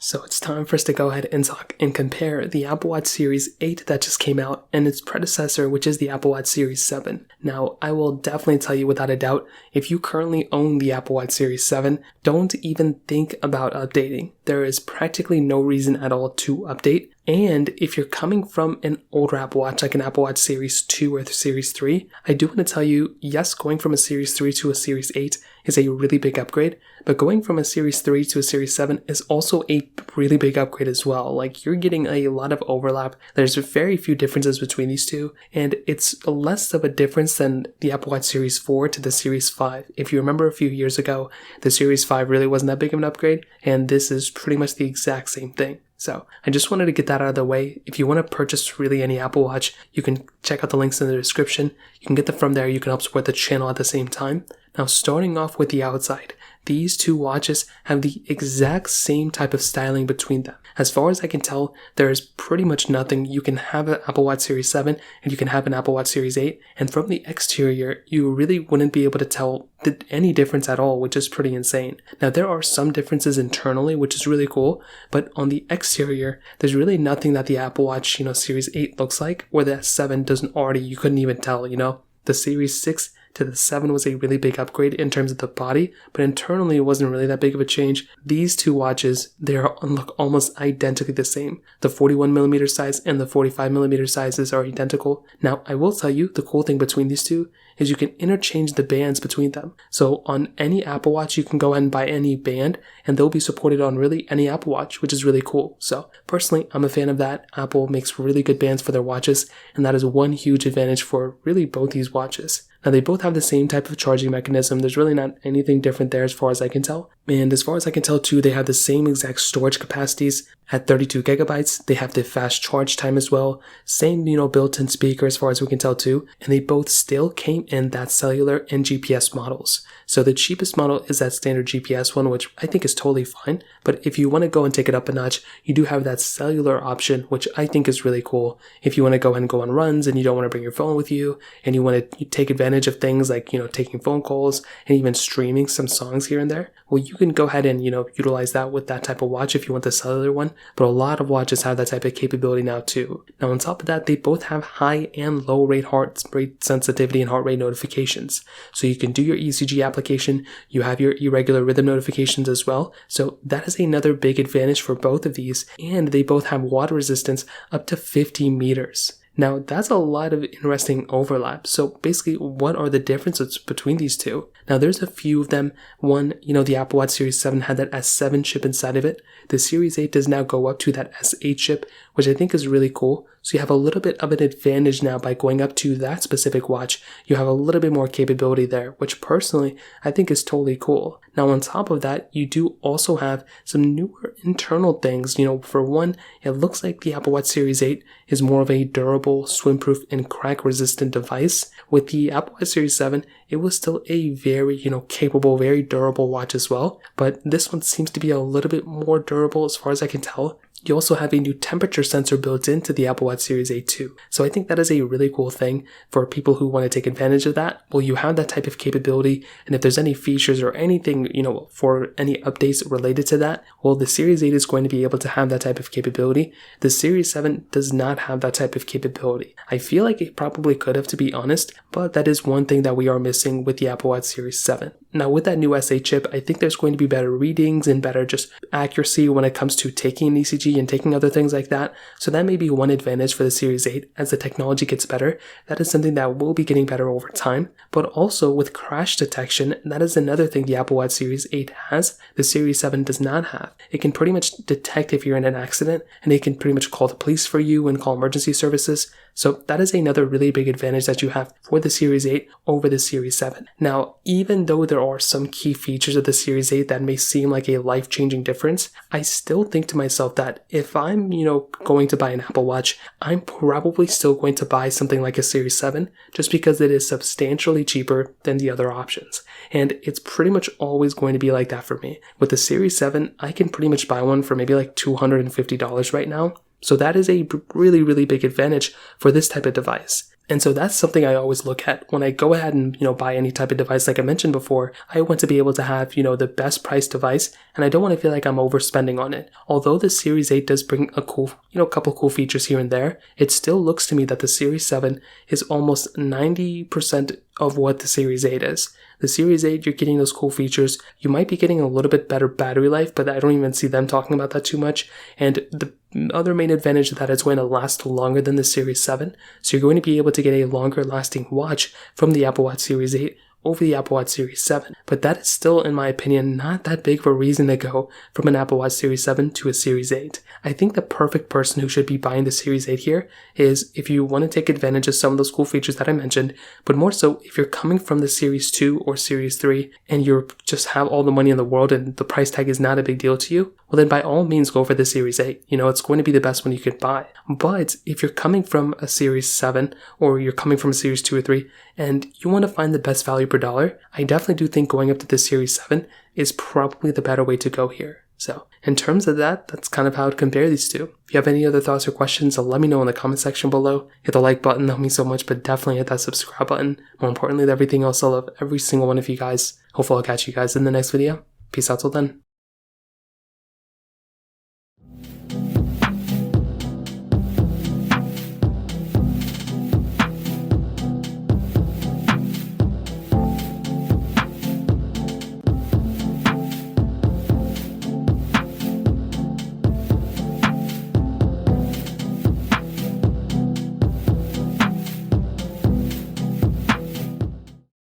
So it's time for us to go ahead and talk and compare the Apple Watch Series 8 that just came out and its predecessor, which is the Apple Watch Series 7. Now, I will definitely tell you without a doubt, if you currently own the Apple Watch Series 7, don't even think about updating. There is practically no reason at all to update. And if you're coming from an older Apple Watch, like an Apple Watch Series 2 or Series 3, I do want to tell you, yes, going from a Series 3 to a Series 8 is a really big upgrade, but going from a Series 3 to a Series 7 is also a really big upgrade as well. Like, you're getting a lot of overlap. There's very few differences between these two, and it's less of a difference than the Apple Watch Series 4 to the Series 5. If you remember a few years ago, the Series 5 really wasn't that big of an upgrade, and this is pretty much the exact same thing. So I just wanted to get that out of the way. If you want to purchase really any Apple Watch, you can check out the links in the description. You can get them from there. You can help support the channel at the same time. Now, starting off with the outside, these two watches have the exact same type of styling between them. As far as I can tell, there is pretty much nothing. You can have an Apple Watch Series 7 and you can have an Apple Watch Series 8. And from the exterior, you really wouldn't be able to tell any difference at all, which is pretty insane. Now, there are some differences internally, which is really cool. But on the exterior, there's really nothing that the Apple Watch, Series 8 looks like, or the 7 doesn't already. You couldn't even tell, The Series 6 to the 7 was a really big upgrade in terms of the body, but internally it wasn't really that big of a change. These two watches, they look almost identically the same. The 41mm size and the 45mm sizes are identical. Now, I will tell you, the cool thing between these two is you can interchange the bands between them. So on any Apple Watch, you can go ahead and buy any band, and they'll be supported on really any Apple Watch, which is really cool. So personally, I'm a fan of that. Apple makes really good bands for their watches, and that is one huge advantage for really both these watches. Now, they both have the same type of charging mechanism. There's really not anything different there as far as I can tell. And as far as I can tell too, they have the same exact storage capacities at 32 gigabytes. They have the fast charge time as well. Same, built-in speaker as far as we can tell too. And they both still came in that cellular and GPS models. So the cheapest model is that standard GPS one, which I think is totally fine. But if you want to go and take it up a notch, you do have that cellular option, which I think is really cool. If you want to go and go on runs and you don't want to bring your phone with you, and you want to take advantage of things like, taking phone calls and even streaming some songs here and there, well, you can go ahead and, utilize that with that type of watch if you want the cellular one. But a lot of watches have that type of capability now too. Now, on top of that, they both have high and low rate heart rate sensitivity and heart rate notifications. So you can do your ECG application. You have your irregular rhythm notifications as well. So that is another big advantage for both of these. And they both have water resistance up to 50 meters. Now, that's a lot of interesting overlap. So basically, what are the differences between these two? Now, there's a few of them. One, the Apple Watch Series 7 had that S7 chip inside of it. The Series 8 does now go up to that S8 chip, which I think is really cool. So you have a little bit of an advantage now by going up to that specific watch. You have a little bit more capability there, which personally I think is totally cool. Now, on top of that, you do also have some newer internal things. For one, it looks like the Apple Watch Series 8 is more of a durable, swim-proof, and crack-resistant device. With the Apple Watch Series 7, it was still a very, capable, very durable watch as well. But this one seems to be a little bit more durable as far as I can tell. You also have a new temperature sensor built into the Apple Watch Series 8 too. So I think that is a really cool thing for people who want to take advantage of that. Well, you have that type of capability, and if there's any features or anything, for any updates related to that, well, the Series 8 is going to be able to have that type of capability. The Series 7 does not have that type of capability. I feel like it probably could have, to be honest, but that is one thing that we are missing with the Apple Watch Series 7. Now, with that new S8 chip, I think there's going to be better readings and better just accuracy when it comes to taking an ECG and taking other things like that. So that may be one advantage for the Series 8 as the technology gets better. That is something that will be getting better over time. But also with crash detection, that is another thing the Apple Watch Series 8 has, the Series 7 does not have. It can pretty much detect if you're in an accident, and it can pretty much call the police for you and call emergency services. So that is another really big advantage that you have for the Series 8 over the Series 7. Now, even though there are some key features of the Series 8 that may seem like a life-changing difference, I still think to myself that if I'm, going to buy an Apple Watch, I'm probably still going to buy something like a Series 7 just because it is substantially cheaper than the other options. And it's pretty much always going to be like that for me. With the Series 7, I can pretty much buy one for maybe like $250 right now. So that is a really, really big advantage for this type of device. And so that's something I always look at when I go ahead and, buy any type of device. Like I mentioned before, I want to be able to have, the best price device, and I don't want to feel like I'm overspending on it. Although the Series 8 does bring a cool, couple cool features here and there, it still looks to me that the Series 7 is almost 90% of what the Series 8 is. The Series 8, you're getting those cool features. You might be getting a little bit better battery life, but I don't even see them talking about that too much. And the other main advantage is that it's going to last longer than the Series 7. So you're going to be able to get a longer lasting watch from the Apple Watch Series 8 over the Apple Watch Series 7. But that is still, in my opinion, not that big of a reason to go from an Apple Watch Series 7 to a Series 8. I think the perfect person who should be buying the Series 8 here is if you want to take advantage of some of those cool features that I mentioned, but more so if you're coming from the Series 2 or Series 3 and you just have all the money in the world and the price tag is not a big deal to you, well then by all means go for the Series 8. It's going to be the best one you could buy. But if you're coming from a Series 7 or you're coming from a Series 2 or 3 and you want to find the best value per dollar, I definitely do think going up to the Series 7 is probably the better way to go here. So in terms of that, that's kind of how I'd compare these two. If you have any other thoughts or questions, let me know in the comment section below. Hit the like button, that means so much, but definitely hit that subscribe button. More importantly than everything else, I love every single one of you guys. Hopefully I'll catch you guys in the next video. Peace out till then.